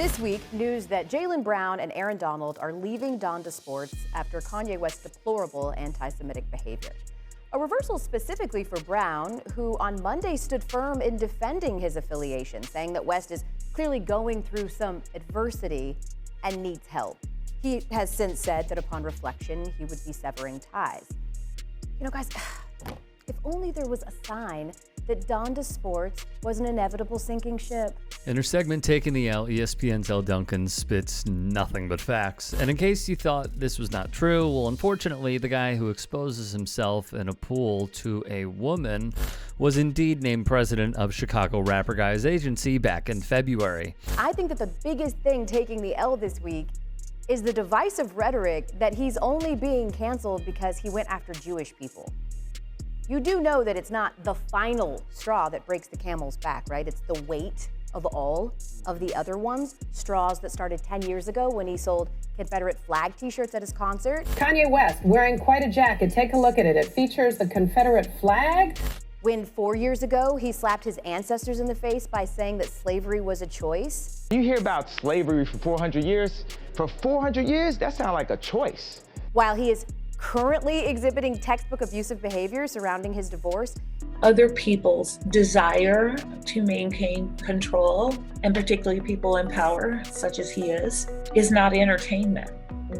This week, news that Jaylen Brown and Aaron Donald are leaving Donda Sports after Kanye West's deplorable anti-Semitic behavior. A reversal specifically for Brown, who on Monday stood firm in defending his affiliation, saying that West is clearly going through some adversity and needs help. He has since said that upon reflection, he would be severing ties. You know, guys, if only there was a sign that Donda Sports was an inevitable sinking ship. In her segment Taking the L, ESPN's Elle Duncan spits nothing but facts. And in case you thought this was not true, well, unfortunately, the guy who exposes himself in a pool to a woman was indeed named president of Chicago rapper Guy's agency back in February. I think that the biggest thing taking the L this week is the divisive rhetoric that he's only being canceled because he went after Jewish people. You do know that it's not the final straw that breaks the camel's back, right? It's the weight of all of the other ones, straws that started 10 years ago when he sold Confederate flag t-shirts at his concert. Kanye West wearing quite a jacket. Take a look at it. It features the Confederate flag. When 4 years ago, he slapped his ancestors in the face by saying that slavery was a choice. You hear about slavery for 400 years. For 400 years, that sounds like a choice. While he is currently exhibiting textbook abusive behavior surrounding his divorce. Other people's desire to maintain control, and particularly people in power, such as he is not entertainment.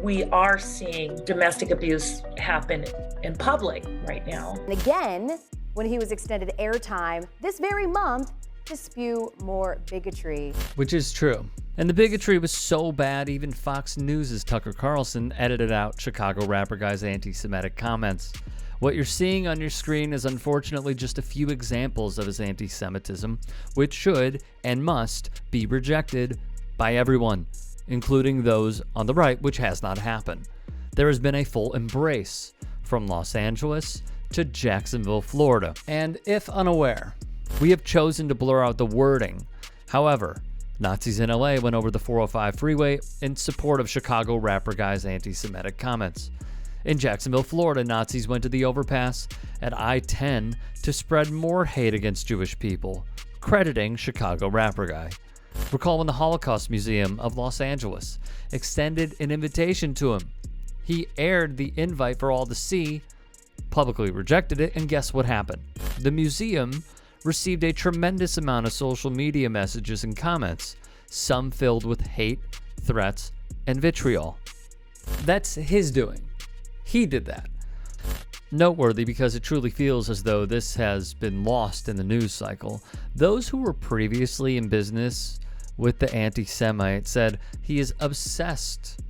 We are seeing domestic abuse happen in public right now. And again, when he was extended airtime this very month to spew more bigotry. Which is true. And the bigotry was so bad, even Fox News' Tucker Carlson edited out Chicago rapper Guy's anti-Semitic comments. What you're seeing on your screen is unfortunately just a few examples of his anti-Semitism, which should and must be rejected by everyone, including those on the right, which has not happened. There has been a full embrace from Los Angeles to Jacksonville, Florida. And if unaware, we have chosen to blur out the wording. However, Nazis in LA went over the 405 freeway in support of Chicago rapper Guy's anti-Semitic comments. In Jacksonville, Florida, Nazis went to the overpass at I-10 to spread more hate against Jewish people, crediting Chicago rapper Guy. Recall when the Holocaust Museum of Los Angeles extended an invitation to him. He aired the invite for all to see, publicly rejected it, and guess what happened? The museum received a tremendous amount of social media messages and comments, some filled with hate, threats, and vitriol. That's his doing. He did that. Noteworthy because it truly feels as though this has been lost in the news cycle. Those who were previously in business with the anti-Semite said he is obsessed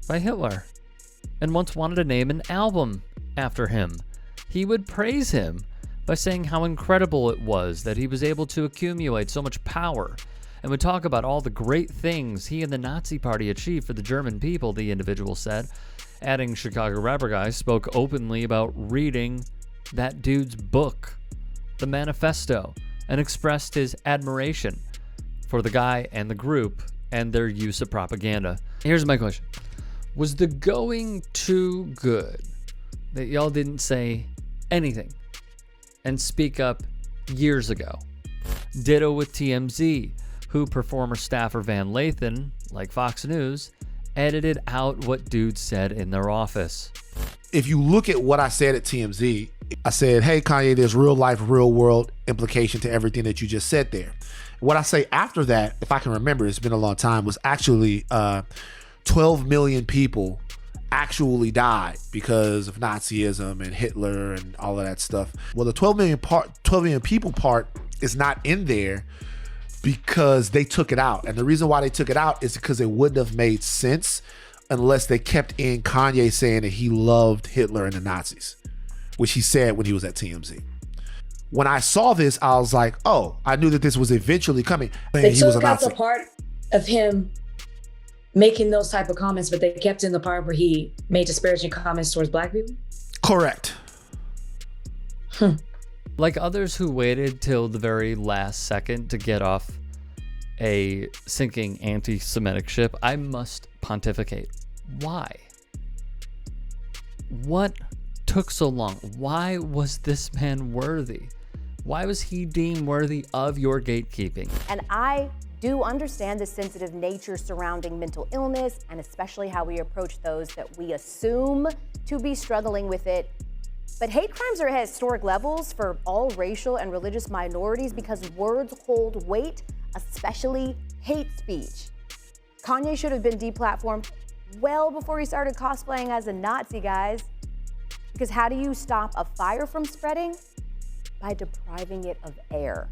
by Hitler and once wanted to name an album after him. He would praise him by saying how incredible it was that he was able to accumulate so much power, and would talk about all the great things he and the Nazi Party achieved for the German people, the individual said, adding Chicago rapper Guy spoke openly about reading that dude's book, The Manifesto, and expressed his admiration for the guy and the group and their use of propaganda. Here's my question. Was the going too good that y'all didn't say anything and speak up years ago? Ditto with TMZ, who performer staffer Van Lathan, like Fox News, edited out what dudes said in their office. If you look at what I said at TMZ, I said, hey, Kanye, there's real life, real world implication to everything that you just said there. What I say after that, if I can remember, it's been a long time, was actually 12 million people actually died because of Nazism and Hitler and all of that stuff. Well, the 12 million people part is not in there because they took it out. And the reason why they took it out is because it wouldn't have made sense unless they kept in Kanye saying that he loved Hitler and the Nazis, which he said when he was at TMZ. When I saw this, I was like, oh, I knew that this was eventually coming. They took out the part of him making those type of comments, but they kept in the part where he made disparaging comments towards black people? Correct. Like others who waited till the very last second to get off a sinking anti-Semitic ship, I must pontificate. Why? What took so long? Why was this man worthy? Why was he deemed worthy of your gatekeeping? And I do understand the sensitive nature surrounding mental illness and especially how we approach those that we assume to be struggling with it. But hate crimes are at historic levels for all racial and religious minorities because words hold weight, especially hate speech. Kanye should have been deplatformed well before he started cosplaying as a Nazi, guys. Because how do you stop a fire from spreading? By depriving it of air.